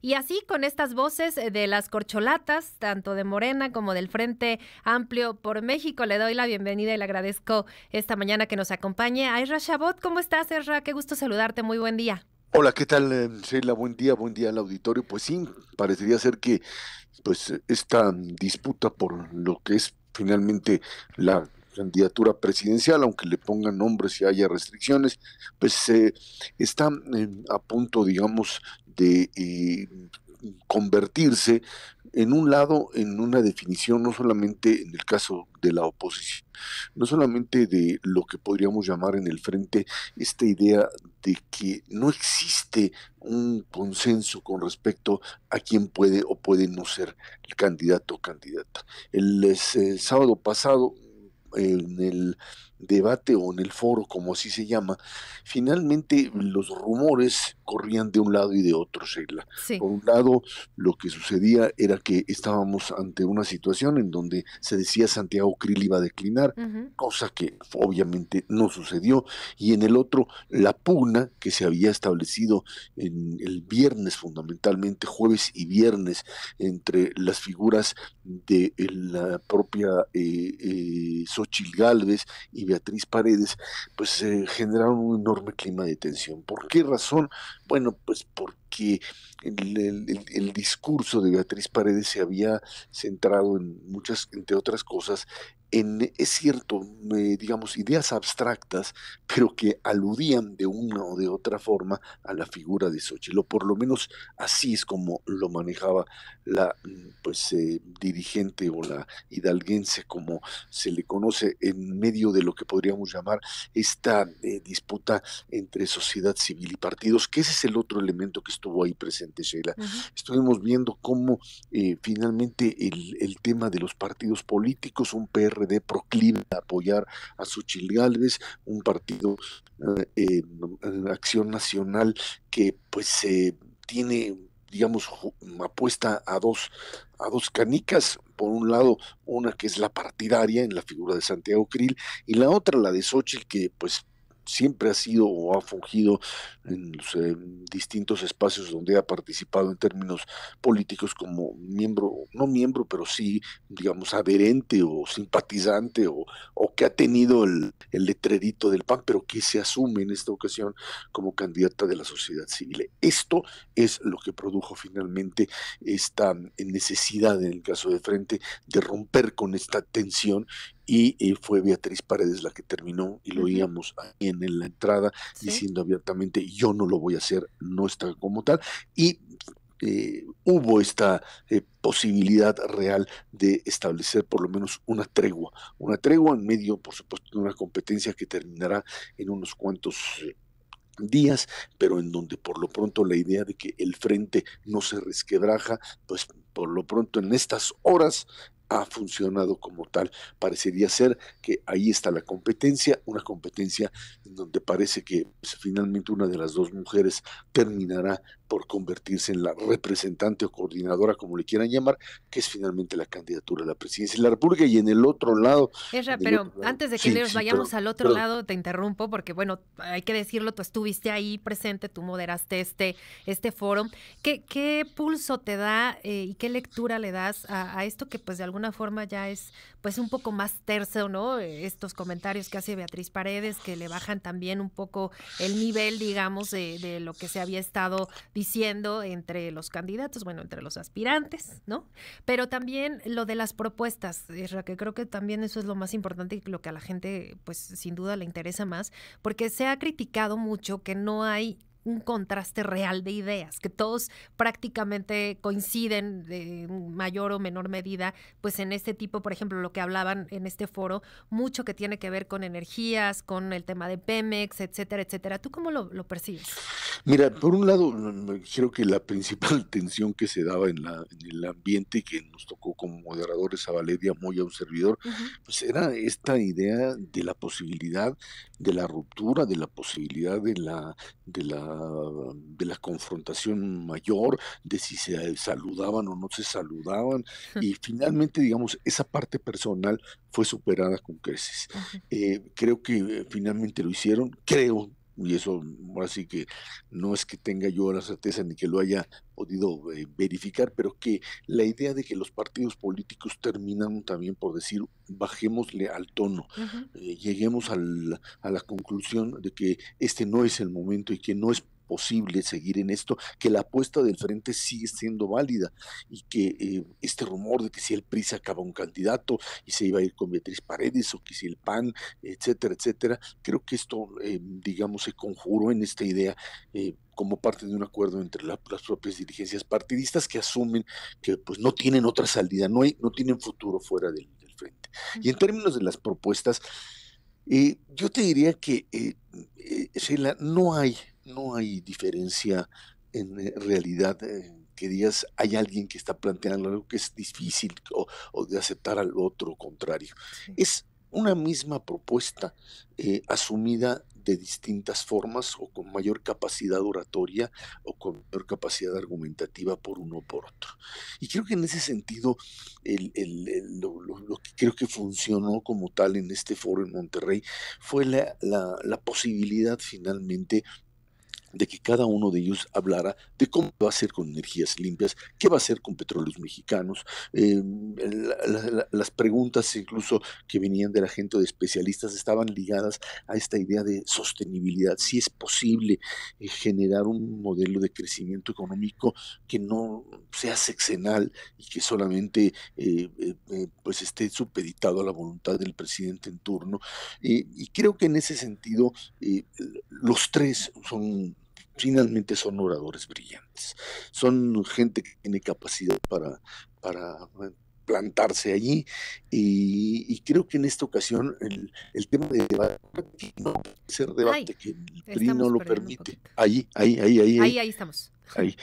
Y así, con estas voces de las corcholatas, tanto de Morena como del Frente Amplio por México, le doy la bienvenida y le agradezco esta mañana que nos acompañe a Ezra Shabot. ¿Cómo estás, Ezra? Qué gusto saludarte, muy buen día. Hola, ¿qué tal, Sheila? Buen día al auditorio. Pues sí, parecería ser que esta disputa por lo que es finalmente la candidatura presidencial, aunque le pongan nombres y haya restricciones, pues está a punto, digamos, de convertirse en un lado, en una definición, no solamente en el caso de la oposición, no solamente de lo que podríamos llamar en el frente esta idea de que no existe un consenso con respecto a quién puede o puede no ser el candidato o candidata. El sábado pasado, en el debate o en el foro, como así se llama, finalmente los rumores corrían de un lado y de otro, Sheila. Sí. Por un lado, lo que sucedía era que estábamos ante una situación en donde se decía Santiago Krill iba a declinar, Ujú. cosa que obviamente no sucedió, y en el otro, la pugna que se había establecido en el viernes, fundamentalmente jueves y viernes, entre las figuras de la propia Xóchitl Gálvez y Beatriz Paredes, pues generaron un enorme clima de tensión. ¿Por qué razón? Bueno, pues porque el discurso de Beatriz Paredes se había centrado en muchas, entre otras cosas, es cierto, digamos, ideas abstractas, pero que aludían de una o de otra forma a la figura de Xochitl, o por lo menos así es como lo manejaba la dirigente o la hidalguense, como se le conoce, en medio de lo que podríamos llamar esta disputa entre sociedad civil y partidos, que ese es el otro elemento que estuvo ahí presente, Sheila. Ujú. Estuvimos viendo cómo finalmente el tema de los partidos políticos, un PRD proclive a apoyar a Xochitl Gálvez, un partido Acción Nacional que pues tiene, digamos, apuesta a dos canicas. Por un lado, una que es la partidaria en la figura de Santiago Krill, y la otra, la de Xochitl, que pues siempre ha sido o ha fungido en los distintos espacios donde ha participado en términos políticos como miembro, no miembro, pero sí, digamos, adherente o simpatizante o que ha tenido el letrerito del PAN, pero que se asume en esta ocasión como candidata de la sociedad civil. Esto es lo que produjo finalmente esta necesidad, en el caso de Frente, de romper con esta tensión, y fue Beatriz Paredes la que terminó, y lo Ujú. oíamos ahí en la entrada, Sí. diciendo abiertamente, yo no lo voy a hacer, no está como tal, y hubo esta posibilidad real de establecer por lo menos una tregua en medio, por supuesto, de una competencia que terminará en unos cuantos días, pero en donde por lo pronto la idea de que el frente no se resquebraja, pues por lo pronto en estas horas ha funcionado como tal. Parecería ser que ahí está la competencia, una competencia en donde parece que pues, finalmente una de las dos mujeres terminará por convertirse en la representante o coordinadora, como le quieran llamar, que es finalmente la candidatura a la presidencia de la República. Y Ezra, en el pero otro lado, antes de que sí, nos sí, vayamos perdón, al otro perdón. lado, te interrumpo porque, bueno, hay que decirlo, tú estuviste ahí presente, tú moderaste este foro. ¿Qué pulso te da y qué lectura le das a esto que, pues, de alguna forma ya es, pues, un poco más terso, ¿no? Estos comentarios que hace Beatriz Paredes, que le bajan también un poco el nivel, digamos, de lo que se había estado diciendo entre los candidatos, bueno, entre los aspirantes, ¿no? Pero también lo de las propuestas, Isra, que creo que también eso es lo más importante y lo que a la gente, pues sin duda le interesa más, porque se ha criticado mucho que no hay un contraste real de ideas, que todos prácticamente coinciden de mayor o menor medida, pues en este tipo, por ejemplo, lo que hablaban en este foro, mucho que tiene que ver con energías, con el tema de Pemex, etcétera, etcétera. ¿Tú cómo lo percibes? Mira, por un lado, creo que la principal tensión que se daba en el ambiente que nos tocó como moderadores a Valeria Moya, un servidor, Ujú. pues era esta idea de la posibilidad de la ruptura, de la posibilidad de la confrontación mayor, de si se saludaban o no se saludaban, y finalmente, digamos, esa parte personal fue superada con creces. Ujú. Creo que finalmente lo hicieron, creo y eso ahora sí que no es que tenga yo la certeza ni que lo haya podido verificar, pero que la idea de que los partidos políticos terminan también por decir, bajémosle al tono, Ujú. lleguemos a la conclusión de que este no es el momento y que no es posible seguir en esto, que la apuesta del frente sigue siendo válida y que este rumor de que si el PRI sacaba un candidato y se iba a ir con Beatriz Paredes o que si el PAN, etcétera, etcétera, creo que esto, digamos, se conjuró en esta idea como parte de un acuerdo entre las propias dirigencias partidistas que asumen que pues no tienen otra salida, no tienen futuro fuera del frente. Y en términos de las propuestas, yo te diría que, Sheila, no hay diferencia en realidad que digas hay alguien que está planteando algo que es difícil o de aceptar al otro contrario. Sí. Es una misma propuesta asumida de distintas formas o con mayor capacidad oratoria o con mayor capacidad argumentativa por uno o por otro. Y creo que en ese sentido lo que creo que funcionó como tal en este foro en Monterrey fue la posibilidad finalmente de que cada uno de ellos hablara de cómo va a ser con energías limpias, qué va a hacer con petróleos mexicanos, las preguntas incluso que venían de la gente de especialistas estaban ligadas a esta idea de sostenibilidad, si es posible generar un modelo de crecimiento económico que no sea sexenal y que solamente pues esté supeditado a la voluntad del presidente en turno. Y creo que en ese sentido los tres finalmente son oradores brillantes, son gente que tiene capacidad para plantarse allí y creo que en esta ocasión el tema de debate no puede ser Ay, debate, que el PRI no estamos lo perdiendo un permite. poquito. Ahí estamos. Ahí.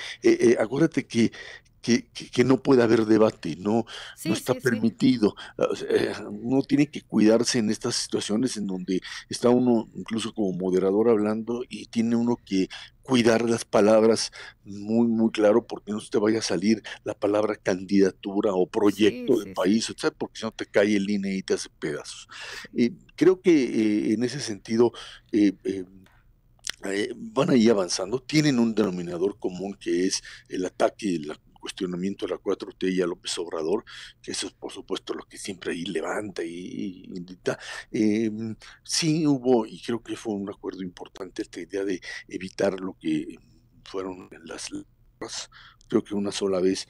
Acuérdate que no puede haber debate, no Sí, está sí, sí. permitido. O sea, uno tiene que cuidarse en estas situaciones en donde está uno incluso como moderador hablando y tiene uno que cuidar las palabras muy, muy claro porque no se te vaya a salir la palabra candidatura o Sí, proyecto de sí, sí. país, etcétera, porque si no te cae el INE y te hace pedazos. Sí. Creo que en ese sentido van ahí avanzando, tienen un denominador común que es el ataque, el cuestionamiento a la 4T y a López Obrador, que eso es por supuesto lo que siempre ahí levanta y invita. Eh, sí hubo, y creo que fue un acuerdo importante, esta idea de evitar lo que fueron las porras. Creo que una sola vez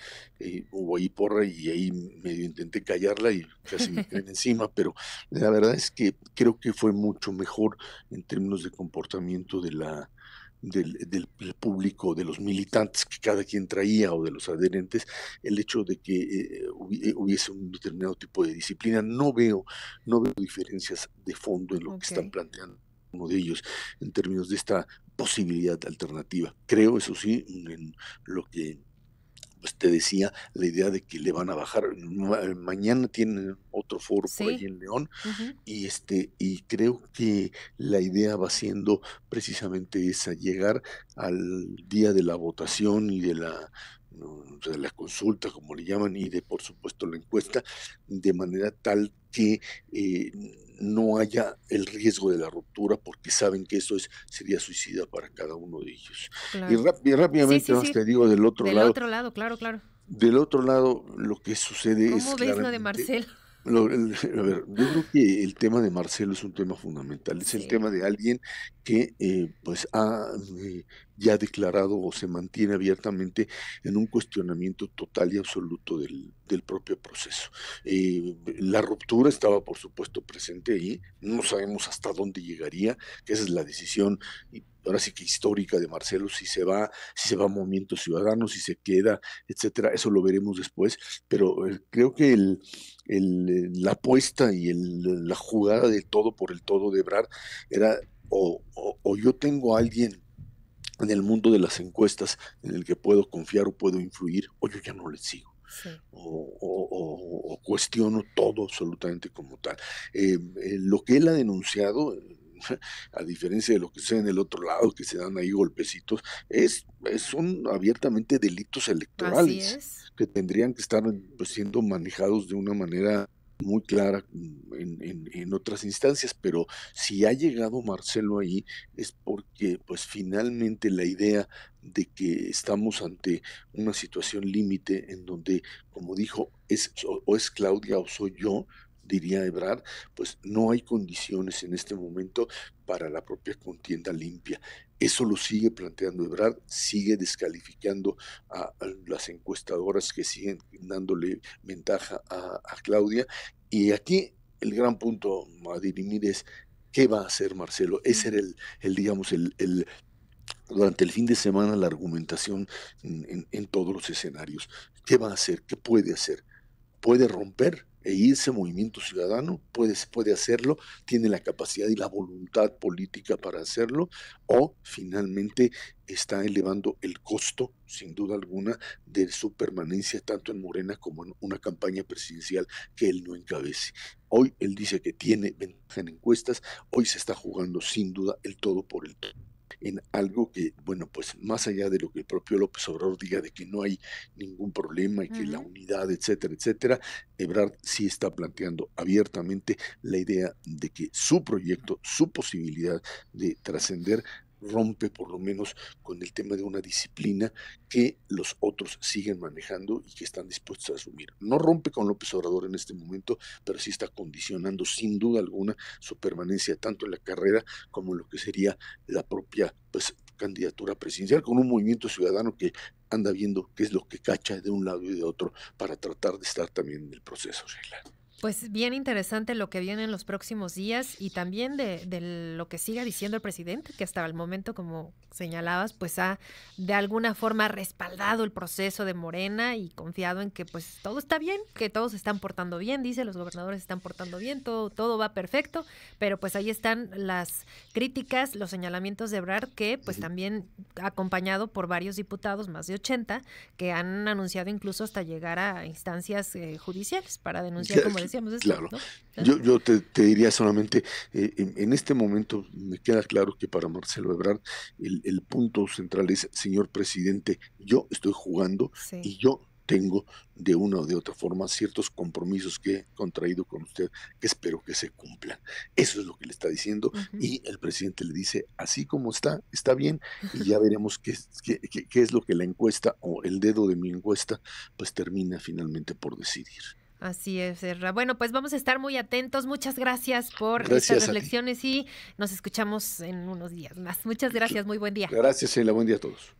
hubo ahí porra y ahí medio intenté callarla y casi me caen encima, pero la verdad es que creo que fue mucho mejor en términos de comportamiento del público, de los militantes que cada quien traía o de los adherentes, el hecho de que hubiese un determinado tipo de disciplina. No veo diferencias de fondo en lo que están Ok. planteando uno de ellos en términos de esta posibilidad alternativa. Creo, eso sí, en lo que pues te decía, la idea de que le van a bajar. Mañana tienen otro foro por ahí Sí. en León Ujú. y creo que la idea va siendo precisamente esa, llegar al día de la votación y de la consulta, como le llaman, y de, por supuesto, la encuesta, de manera tal que eh, no haya el riesgo de la ruptura, porque saben que sería suicida para cada uno de ellos. Claro. Y Sí, rápidamente, sí, nada más sí. te digo, Del otro lado, claro, claro. del otro lado, lo que sucede es ¿Cómo ves lo de claramente Marcelo? a ver, yo creo que el tema de Marcelo es un tema fundamental, es el Sí. tema de alguien que pues ha ya declarado o se mantiene abiertamente en un cuestionamiento total y absoluto del propio proceso. La ruptura estaba por supuesto presente ahí, no sabemos hasta dónde llegaría, que esa es la decisión y ahora sí que histórica de Marcelo, si se va a Movimiento Ciudadano, si se queda, etcétera, eso lo veremos después, pero creo que la apuesta y la jugada del todo por el todo de Ebrard era o yo tengo a alguien en el mundo de las encuestas en el que puedo confiar o puedo influir, o yo ya no le sigo. Sí. O cuestiono todo absolutamente como tal. Lo que él ha denunciado, a diferencia de lo que sea en el otro lado, que se dan ahí golpecitos, son abiertamente delitos Así electorales es. que tendrían que estar pues, siendo manejados de una manera muy clara en otras instancias, pero si ha llegado Marcelo ahí es porque pues finalmente la idea de que estamos ante una situación límite en donde, como dijo, o es Claudia o soy yo, diría Ebrard, pues no hay condiciones en este momento para la propia contienda limpia. Eso lo sigue planteando Ebrard, sigue descalificando a las encuestadoras que siguen dándole ventaja a Claudia. Y aquí el gran punto a dirimir es qué va a hacer Marcelo. Ese era digamos, durante el fin de semana la argumentación en todos los escenarios. ¿Qué va a hacer? ¿Qué puede hacer? Puede romper e irse Movimiento Ciudadano, puede hacerlo, tiene la capacidad y la voluntad política para hacerlo, o finalmente está elevando el costo, sin duda alguna, de su permanencia tanto en Morena como en una campaña presidencial que él no encabece. Hoy él dice que tiene ventaja en encuestas, hoy se está jugando sin duda el todo por el todo en algo que, bueno, pues más allá de lo que el propio López Obrador diga de que no hay ningún problema y que la unidad, etcétera, etcétera, Ebrard sí está planteando abiertamente la idea de que su proyecto, su posibilidad de trascender rompe por lo menos con el tema de una disciplina que los otros siguen manejando y que están dispuestos a asumir. No rompe con López Obrador en este momento, pero sí está condicionando sin duda alguna su permanencia tanto en la carrera como en lo que sería la propia pues, candidatura presidencial, con un movimiento ciudadano que anda viendo qué es lo que cacha de un lado y de otro para tratar de estar también en el proceso, Sheila. Pues bien interesante lo que viene en los próximos días y también de lo que siga diciendo el presidente, que hasta el momento, como señalabas, pues ha de alguna forma respaldado el proceso de Morena y confiado en que pues todo está bien, que todos se están portando bien, dice, los gobernadores se están portando bien, todo va perfecto, pero pues ahí están las críticas, los señalamientos de Ebrard, que pues también acompañado por varios diputados, más de 80, que han anunciado incluso hasta llegar a instancias judiciales para denunciar, como decíamos, esto, claro, ¿no? yo te diría solamente, en este momento me queda claro que para Marcelo Ebrard el punto central es, señor presidente, yo estoy jugando Sí. y yo tengo de una o de otra forma ciertos compromisos que he contraído con usted que espero que se cumplan. Eso es lo que le está diciendo y el presidente le dice, así como está bien y ya veremos qué es lo que la encuesta o el dedo de mi encuesta pues termina finalmente por decidir. Así es, Ezra. Bueno, pues vamos a estar muy atentos. Muchas gracias por estas Gracias a ti. reflexiones y nos escuchamos en unos días más. Muchas gracias. Muy buen día. Gracias, Sheila. Buen día a todos.